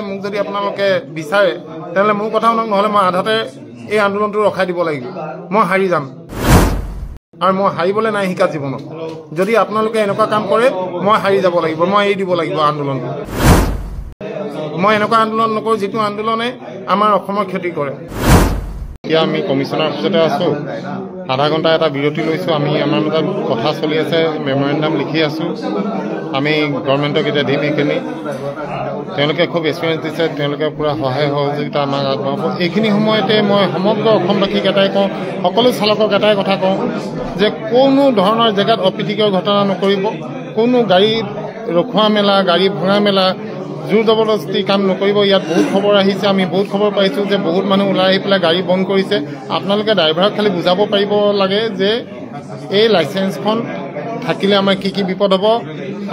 মোক যদি আপোনালোকে বিচাৰে তেতিয়াহ'লে মোৰ কথা শুনক, নহ'লে মই আধাতে এই আন্দোলনটো ৰখাই দিব লাগিব। মই হাৰি যাম আৰু মই হাৰিবলৈ নাই শিকা জীৱনত। যদি আপোনালোকে এনেকুৱা কাম কৰে মই হাৰি যাব লাগিব, মই এৰি দিব লাগিব আন্দোলনটো। মই এনেকুৱা আন্দোলন নকৰোঁ যিটো আন্দোলনে আমাৰ অসমৰ ক্ষতি কৰে। এতিয়া আমি কমিশ্যনাৰ অফিচতে আছোঁ, আধা ঘণ্টা এটা বিৰতি লৈছোঁ। আমি আমাৰ মাজত কথা চলি আছে, মেমৰেণ্ডাম লিখি আছোঁ। আমি গভৰ্ণমেণ্টক এতিয়া দিম এইখিনি। তেওঁলোকে খুব এক্সপিৰিয়েঞ্চ দিছে, তেওঁলোকে পূৰা সহায় সহযোগিতা আমাক আগবঢ়াব। এইখিনি সময়তে মই সমগ্ৰ অসমবাসীক এটাই কওঁ, সকলো চালকক এটাই কথা কওঁ যে কোনো ধৰণৰ জেগাত অপ্ৰীতিকৰ ঘটনা নকৰিব। কোনো গাড়ী ৰখোৱা মেলা, গাড়ী ভঙা মেলা, জোৰ জবৰদস্তি কাম নকৰিব। ইয়াত বহুত খবৰ আহিছে, আমি বহুত খবৰ পাইছোঁ যে বহুত মানুহ ওলাই আহি পেলাই গাড়ী বন্ধ কৰিছে। আপোনালোকে ড্ৰাইভাৰক খালি বুজাব পাৰিব লাগে যে এই লাইচেঞ্চখন থাকিলে আমাৰ কি কি বিপদ হ'ব,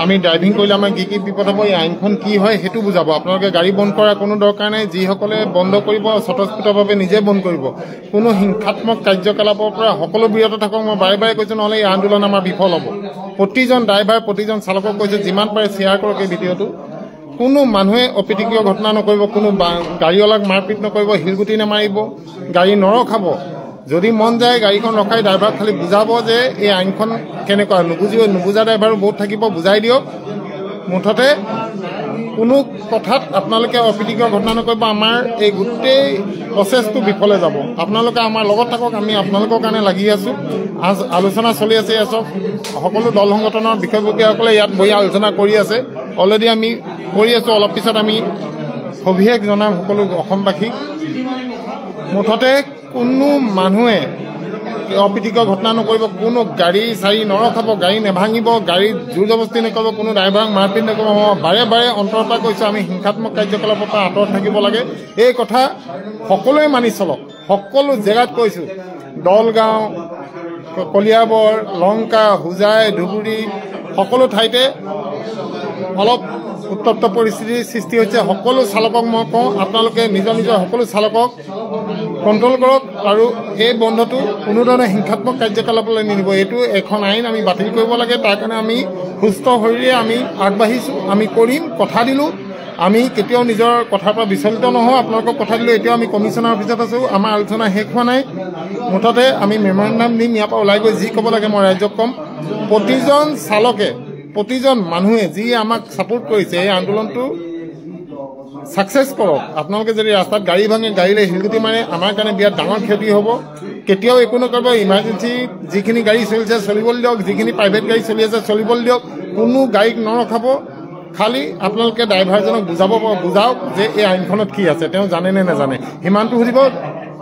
আমি ড্ৰাইভিং কৰিলে আমাৰ কি কি বিপদ হ'ব, এই আইনখন কি হয় সেইটো বুজাব। আপোনালোকে গাড়ী বন্ধ কৰাৰ কোনো দৰকাৰ নাই। যিসকলে বন্ধ কৰিব স্বতঃস্ফূৰ্তভাৱে নিজে বন্ধ কৰিব। কোনো হিংসাত্মক কাৰ্যকলাপৰ পৰা সকলো বিৰত থাকক। মই বাৰে বাৰে কৈছোঁ, নহ'লে এই আন্দোলন আমাৰ বিফল হ'ব। প্ৰতিজন ড্ৰাইভাৰ, প্ৰতিজন চালকক কৈছোঁ, যিমান পাৰে শ্বেয়াৰ কৰক এই ভিডিঅ'টো। কোনো মানুহে অপ্ৰীতিকৰ ঘটনা নকৰিব, কোনো গাড়ীৱালাক মাৰপিট নকৰিব, শিলগুটি নামাৰিব, গাড়ী নৰখাব। যদি মন যায় গাড়ীখন ৰখাই ড্ৰাইভাৰক খালি বুজাব যে এই আইনখন কেনেকুৱা। নুবুজা ড্ৰাইভাৰো বহুত থাকিব, বুজাই দিয়ক। মুঠতে কোনো কথাত আপোনালোকে অপ্ৰীতিকৰ ঘটনা নকৰিব। আমাৰ এই গোটেই প্ৰচেছটো বিফলে যাব। আপোনালোকে আমাৰ লগত থাকক, আমি আপোনালোকৰ কাৰণে লাগি আছোঁ। আলোচনা চলি আছে, সকলো দল সংগঠনৰ বিষয়ববীয়াসকলে ইয়াত বহি আলোচনা কৰি আছে। অলৰেডি আমি কৰি আছোঁ। অলপ পিছত আমি সবিশেষ জনাম সকলো অসমবাসীক। মুঠতে কোনো মানুহে অপ্ৰীতিকৰ ঘটনা নকৰিব, কোনো গাড়ী চাৰি নৰখাব, গাড়ী নেভাঙিব, গাড়ী জোৰ জবস্তি নকৰিব, কোনো ড্ৰাইভাৰক মাৰপিট নকৰিব। বাৰে বাৰে অন্তৰৰ পৰা কৈছোঁ, আমি হিংসাত্মক কাৰ্যকলাপৰ পৰা আঁতৰত থাকিব লাগে। এই কথা সকলোৱে মানি চলক। সকলো জেগাত কৈছোঁ, দলগাঁও, কলিয়াবৰ, লংকা, হোজাই, ধুবুৰী, সকলো ঠাইতে অলপ উত্তপ্ত পৰিস্থিতিৰ সৃষ্টি হৈছে। সকলো চালকক মই কওঁ, আপোনালোকে নিজৰ নিজৰ সকলো চালকক কণ্ট্ৰল কৰক আৰু এই বন্ধটো কোনো ধৰণৰ হিংসাত্মক কাৰ্যকলাপলৈ নিনিব। এইটো এখন আইন আমি বাতিল কৰিব লাগে। তাৰ কাৰণে আমি সুস্থ শৰীৰে আমি আগবাঢ়িছোঁ, আমি কৰিম, কথা দিলোঁ। আমি কেতিয়াও নিজৰ কথাৰ পৰা বিচলিত নহওঁ। আপোনালোকক কথা দিলোঁ। এতিয়াও আমি কমিশ্যনাৰ অফিচত আছোঁ, আমাৰ আলোচনা শেষ হোৱা নাই। মুঠতে আমি মেমৰেণ্ডাম দিম। ইয়াৰ পৰা ওলাই গৈ যি ক'ব লাগে মই ৰাইজক ক'ম। প্ৰতিজন চালকে, প্ৰতিজন মানুহে যি আমাক ছাপোৰ্ট কৰিছে, এই আন্দোলনটো ছাকচেছ কৰক। আপোনালোকে যদি ৰাস্তাত গাড়ী ভাঙে, গাড়ীলৈ শিলগুটি মাৰে, আমাৰ কাৰণে বিৰাট ডাঙৰ ক্ষতি হ'ব। কেতিয়াও একো নকৰিব। ইমাৰ্জেঞ্চি যিখিনি গাড়ী চলিছে চলিবলৈ দিয়ক, যিখিনি প্ৰাইভেট গাড়ী চলি আছে চলিবলৈ দিয়ক। কোনো গাড়ীক নৰখাব। খালি আপোনালোকে ড্ৰাইভাৰজনক বুজাওক যে এই আইনখনত কি আছে, তেওঁ জানে নে নাজানে, সিমানটো সুধিব।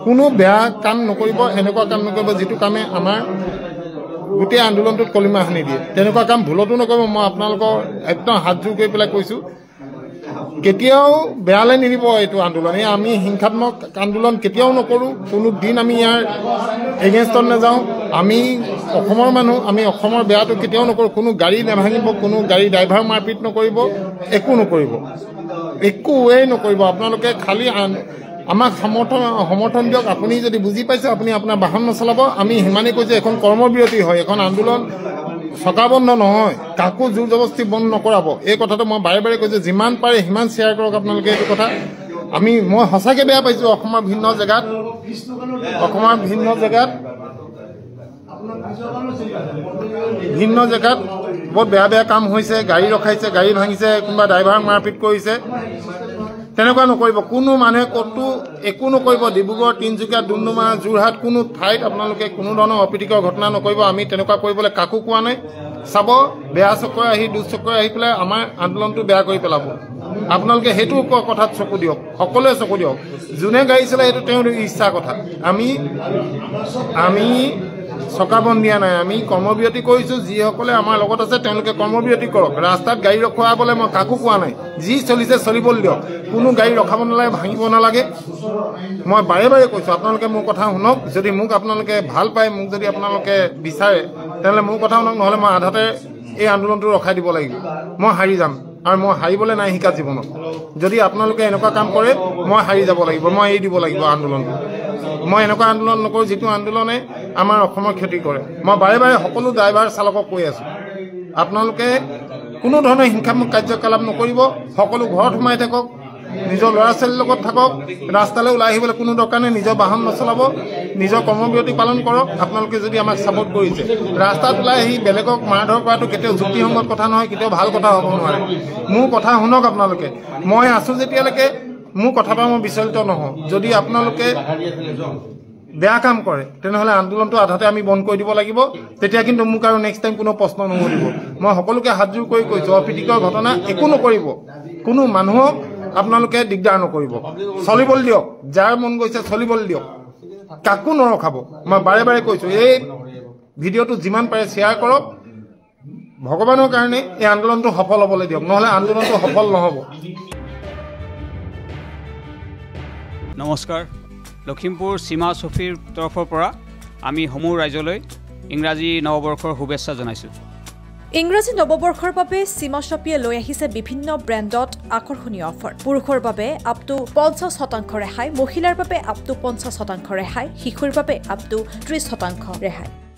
কোনো বেয়া কাম নকৰিব, এনেকুৱা কাম নকৰিব যিটো কামে আমাৰ গোটেই আন্দোলনটোত কলিমা সানি দিয়ে। তেনেকুৱা কাম ভুলতো নকৰিব। মই আপোনালোকৰ একদম হাতযোৰ কৰি পেলাই কৈছোঁ, কেতিয়াও বেয়ালৈ নিদিব এইটো আন্দোলন। এই আমি হিংসাত্মক আন্দোলন কেতিয়াও নকৰোঁ। কোনো দিন আমি ইয়াৰ এগেইনষ্টত নাযাওঁ। আমি অসমৰ মানুহ, আমি অসমৰ বেয়াটো কেতিয়াও নকৰোঁ। কোনো গাড়ী নেভাঙিব, কোনো গাড়ী ড্ৰাইভাৰ মাৰপিট নকৰিব, একো নকৰিব, একোৱেই নকৰিব। আপোনালোকে খালি আমাক সমৰ্থন দিয়ক। আপুনি যদি বুজি পাইছে, আপুনি আপোনাৰ বাহন নচলাব। আমি সিমানেই কৈছোঁ, এখন কৰ্মবিৰতি হয়, এখন আন্দোলন চকা বন্ধ নহয়। কাকো জোৰ জবস্তি বন্ধ নকৰাব। এই কথাটো মই বাৰে বাৰে কৈছোঁ। যিমান পাৰে সিমান শ্বেয়াৰ কৰক আপোনালোকে এইটো কথা। মই সঁচাকৈ বেয়া পাইছোঁ। অসমৰ ভিন্ন জেগাত বহুত বেয়া বেয়া কাম হৈছে। গাড়ী ৰখাইছে, গাড়ী ভাঙিছে, কোনোবা ড্ৰাইভাৰক মাৰপিট কৰিছে। তেনেকুৱা নকৰিব। কোনো মানুহে ক'তো একো নকৰিব। ডিব্ৰুগড়, তিনিচুকীয়া, ডুমডুমা, যোৰহাট, কোনো ঠাইত আপোনালোকে কোনো ধৰণৰ অপ্ৰীতিকৰ ঘটনা নকৰিব। আমি তেনেকুৱা কৰিবলৈ কাকো কোৱা নাই। চাব, বেয়া চক্ৰই আহি, দুচক্ৰই আহি পেলাই আমাৰ আন্দোলনটো বেয়া কৰি পেলাব। আপোনালোকে সেইটো কথাত চকু দিয়ক, সকলোৱে চকু দিয়ক। যোনে গাড়ী চলায় সেইটো তেওঁৰ ইচ্ছাৰ কথা। আমি চকা বন্ধ দিয়া নাই। আমি কৰ্মবিৰতি কৰিছোঁ। যিসকলে আমাৰ লগত আছে তেওঁলোকে কৰ্মবিৰতি কৰক। ৰাস্তাত গাড়ী ৰখোৱাবলৈ মই কাকো কোৱা নাই। যি চলিছে চলিবলৈ দিয়ক। কোনো গাড়ী ৰখাব নালাগে, ভাঙিব নালাগে। মই বাৰে বাৰে কৈছোঁ, আপোনালোকে মোৰ কথা শুনক। যদি মোক আপোনালোকে ভাল পায়, মোক যদি আপোনালোকে বিচাৰে, তেনেহ'লে মোৰ কথা শুনক, নহ'লে মই আধাতে এই আন্দোলনটো ৰখাই দিব লাগিব। মই হাৰি যাম আৰু মই হাৰিবলৈ নাই শিকা জীৱনত। যদি আপোনালোকে এনেকুৱা কাম কৰে মই হাৰি যাব লাগিব, মই এৰি দিব লাগিব আন্দোলনটো। মই এনেকুৱা আন্দোলন নকৰোঁ যিটো আন্দোলনে আমাৰ অসমৰ ক্ষতি কৰে। মই বাৰে বাৰে সকলো ড্ৰাইভাৰ চালকক কৈ আছোঁ, আপোনালোকে কোনো ধৰণৰ হিংসাত্মক কাৰ্যকলাপ নকৰিব। সকলো ঘৰত সোমাই থাকক। নিজৰ ল'ৰা ছোৱালীৰ লগত থাকক ৰাস্তালৈ ওলাই আহিবলৈ কোনো দৰকাৰ নাই নিজৰ বাহন নচলাব নিজৰ কৰ্মবিৰতি পালন কৰক আপোনালোকে যদি আমাক ছাপোৰ্ট কৰিছে ৰাস্তাত ওলাই আহি বেলেগক মাৰধৰ কৰাটো কেতিয়াও যুক্তিসংগত কথা নহয় কেতিয়াও ভাল কথা হ'ব নোৱাৰে মোৰ কথা শুনক আপোনালোকে মই আছোঁ যেতিয়ালৈকে মোৰ কথাৰ পৰা মই বিচলিত নহওঁ যদি আপোনালোকে বেয়া কাম কৰে তেনেহ'লে আন্দোলনটো আধাতে আমি বন্ধ কৰি দিব লাগিব তেতিয়া কিন্তু মোক আৰু নেক্সট টাইম কোনো প্ৰশ্ন নুসুধিব মই সকলোকে হাতযোৰ কৰি কৈছোঁ অপ্ৰীতিকৰ ঘটনা একো নকৰিব কোনো মানুহক আপোনালোকে দিগদাৰ নকৰিব চলিবলৈ দিয়ক যাৰ মন গৈছে চলিবলৈ দিয়ক কাকো নৰখাব মই বাৰে বাৰে কৈছোঁ এই ভিডিঅ'টো যিমান পাৰে শ্বেয়াৰ কৰক ভগৱানৰ কাৰণে এই আন্দোলনটো সফল হ'বলৈ দিয়ক নহ'লে আন্দোলনটো সফল নহ'ব নমস্কাৰ লখিমপুৰ সীমা চফীৰ তৰফৰ পৰা আমি সমূহ ৰাজ্যলৈ ইংৰাজী নৱবৰ্ষৰ শুভেচ্ছা জনাইছোঁ ইংৰাজী নৱবৰ্ষৰ বাবে সীমা শ্বপিয়ে লৈ আহিছে বিভিন্ন ব্ৰেণ্ডত আকৰ্ষণীয় অফাৰ পুৰুষৰ বাবে আপ টু 50% ৰেহাই মহিলাৰ বাবে আপ টু 50% ৰেহাই শিশুৰ বাবে আপ টু 30% ৰেহাই